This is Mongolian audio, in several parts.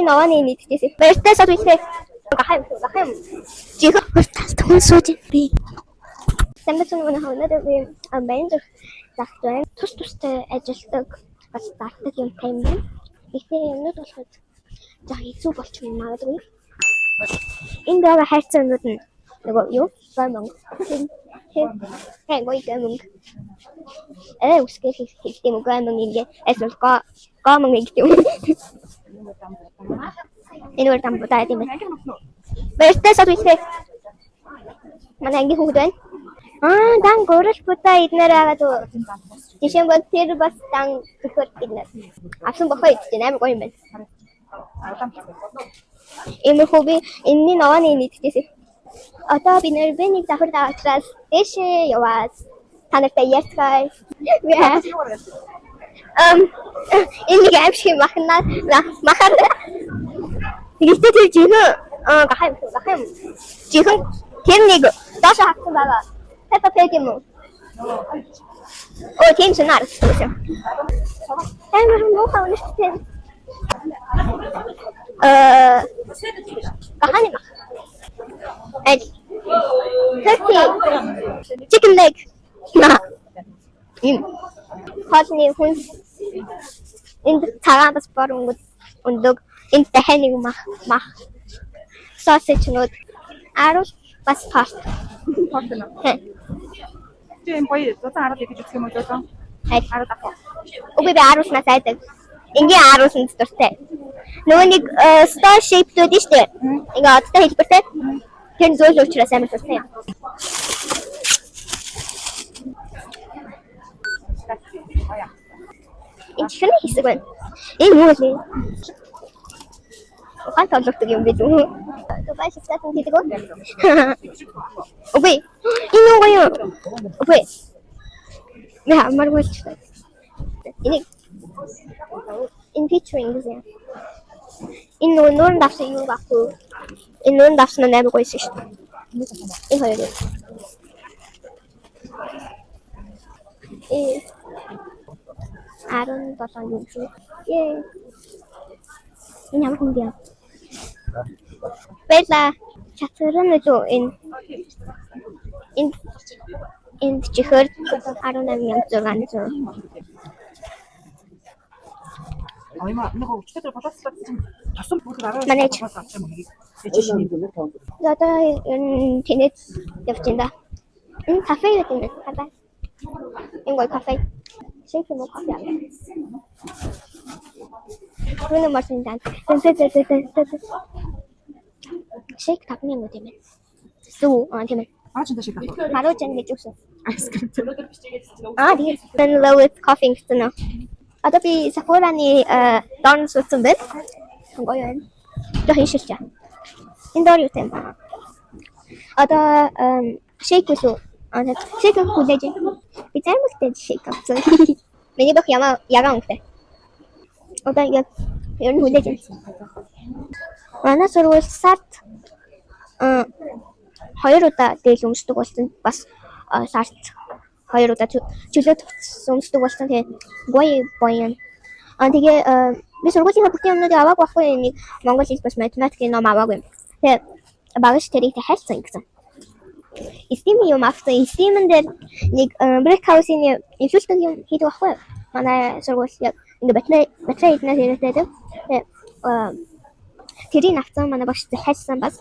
ногооны нийтдээс. Баяртай сод үстэй. Гахам. Жихэн хурцтай хүн сууж би. Сэмбэцэн өнөөдөр би бэнзэр захтай тустай ажилтдаг бас зардаг юм тайм байна. Ихтэй юмнууд болоход за хэцүү болчих юм магадгүй. Энэ байгаа хайрцагнууд нь нөгөө юу? Гомон. Гомон. Үсгээр хэлдэг юм гомон ингээ эсвэл гомон гэдэг юм. Энэ өөр там бодаад юм байна. Баяртай сод үстэй. Манай анги хүүхэд байна. Дан горол будаа эднэр агаад жишээн тэр бас дан зөвхөн эднэр авсан бохоо идэж амар гоё юм байна. Энэ хобби энэний ногооны нийтдээс. Одоо би нэр бэнийг давхар даачраас дэшээ яваад та нартай ярьцгаая. Энэ гэмшиг махар. Тэгтээ тэр жихэн гахам. Жихэн тэр нэг доош хавсан байгаа. Peppa Pig юм уу? Тийм сонар. Амар муухай үнэтэй. Гаханы мах. Turkey. Chicken leg. Хоолны хүн энд цагаан бас борон өндөг энд дахин нэг мах. Sausage нууд арус бас паст. Тийм гоё. Зузаан хараад идэж үзэх юм уу зузаан? Хараад авах. Үгүй би аруснаас айдаг. Ингийн арусанд дуртай. Нөгөө нэг star shape-д дээ штэ. Ингээ одтой хэлбэртэй. Тэр зөөл учраас амар дуртай юм. Энэ чихний хэсэг байна. Энэ юу вэ? Ухаан тоглохдаг юм бид үү? Дубай шигтатын гэдэг үү? Үгүй. Энэ юу вэ? Үгүй. Нэ амар болчихсон. Энэ featuring гэсэн. Энэ нүүрэн давсан юу баггүй. Энэ нүүрэн давсан нь амар гоёсэн шүү дээ. Энэ хоёр. Aaron дотоо юу вэ? Энэ ямар хүн бэ? Бэла чатрын үү энэ чихэр 18,600. Аймаа нөгөө өчтөр боловсрол тосон бүгд арай манайч. Одоо тэнэт явчихна. Энэ кафе гэдэг юм байна. Энэ гой кафе. Шейк юм уу кафе? Гүн марсан дан. Шейк тапны юм уу тийм ээ. Сүү тийм ээ. Аачтай шиг байна. Марочен гэж үсэн. Айскрим. Тийм. Then low with coffee гэсэн нэ. Одоо би Sephora-ны дорн суудсан байна. Гоё байна. Жоо хийшилч. Энэ дор юу юм бэ? Одоо шейк үү? Шейк хүлээж. Би займалтай шейк авсан. Миний бах ягаан үнэтэй. Одоо яг ер нь хүлээж. Манай сургууль сард 2 удаа дээл өмсдөг болсон. Бас сард 2 удаа чөлөө өмсдөг болсон. Тэгээ гоё. Тэгээ би сургуулийн бүхний юмнуудыг аваагүй байхгүй. Нэг монгол хэл бас математикийн ном аваагүй. Тэгээ багш тэрийг хайрцсан гэсэн. Steam юм авсан. Steam дээр нэг brick house-ийн инфлюштэй юм хийдэг байхгүй. Манай сургууль яг ингээ батарей эднээс хэрэгтэй. Тэгээ тэрийг авсан манай багш хайрцсан бас.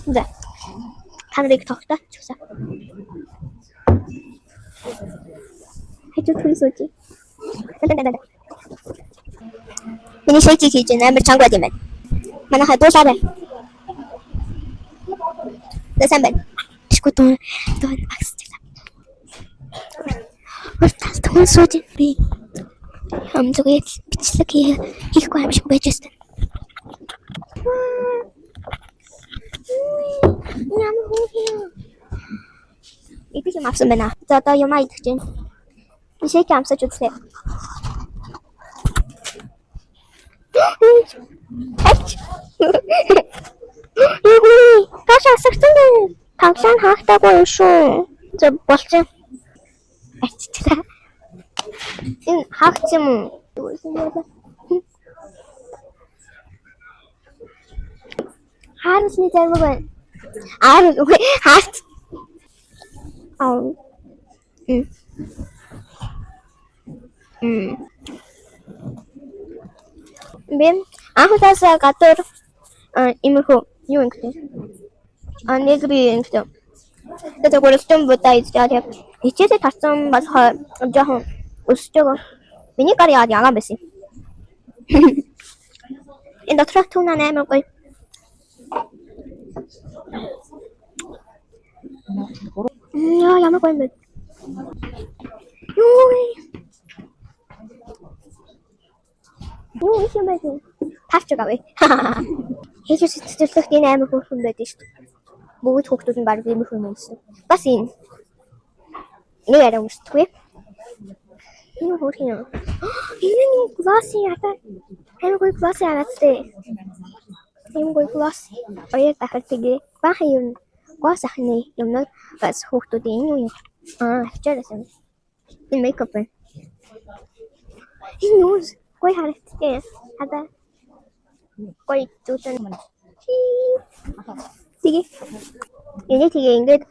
За. Камерыг тогтооч гэсэн. Хэцүү сууж. Миний шейк хийж амар чанга байд юм байна. Манайха дуусаарай. Дэсэн байна. Шгүй дуу акс чилээ. Уртаас тун сууж би. Хамзугт бичлэг хийхгүй юм шиг байж байна. Ямар хөө. Итэж юм авсан байна. За одоо юм идэх чинь. Шейк амсаж үзлээ. Таш асагсан байна. Тоглоом хаалтаагүй шүү. За болчих. Аччихлаа. Энэ хаагч юм уу? харуулсны зармаг байна. Хаарт. Би анхудаас гадуур имерхүү юу юм бэ? Нэг би юм бэ. Тэгээд гурван будаа идээд яг хичээлээ тарсан бас жоохон өсөж байгаа. Миний гар яагаад байсан юм? Энэ дотроо түүнээ амар гоё. Ямар гоё юм бэ? Юу юм бэ? Таарч байгаа вэ? Хийж сэтгэлдээ энэ амар хөөрхөн байдаг шүү дээ. Бүгд хүүхдүүд нь баг ийм хөөрхөн юмсан. Бас энэ. Нэг арай өмсдөггүй. Энэ хөөрхөн юм. Энэ нь гласс яата. Энэ гоё гласс яатай. Энэ гоё гласс. Аяа дахад тэгээ бахан юм. Гласс ахны юмнууд бас хүүхдүүдийн энэ юм. Ачаарсан. Энэ мейкап байна. Энэ юу? Гоё харагдтыг. Хада. Гоё зүтэн. Тэгээ. Энийг тэгээ ингээд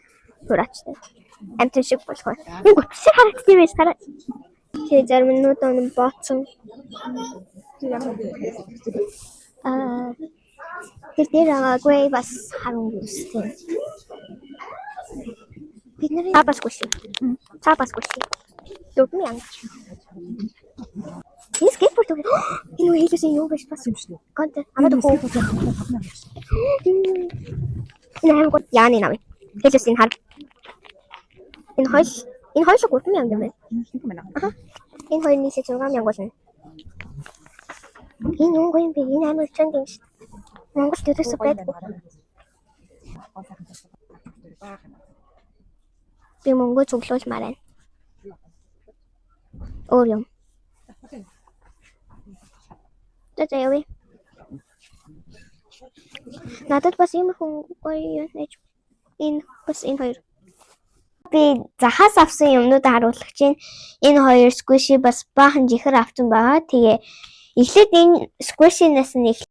хураачтай. Амтэн шиг болох. Нэг утсаа харагдтыг байж хараа. Тэгээ зарим минут он бооцсон. Тэр агаагүй бас харамсалтай. Бид нэр цаапасгүй. Дөрвөн янг. Энэ скейтборд үү? Энэ үү хийсэн юу биш бас юм шүү. Контент амад хөө. Энэ гот яаны нав. Хийсэн хар. Энэ хоёр гурван янг юм байна. Энэ хоёр нийсээ 6,000 болно. Энэ юу юм бэ? Энэ амар чанд юм шүү. Монгол төрөөс байдаг. Би Монгол цуглуулмаар байна. Өөр юм. Тэтэвэ. Надад бас юм хүн гоё юм нэж. Энэ бас энэ хоёр. Би захаас авсан юмнуудаа харуулах чинь энэ хоёр squishy бас баахан жихэр авсан байгаа. Тэгээ эхлээд энэ squishy-наас нь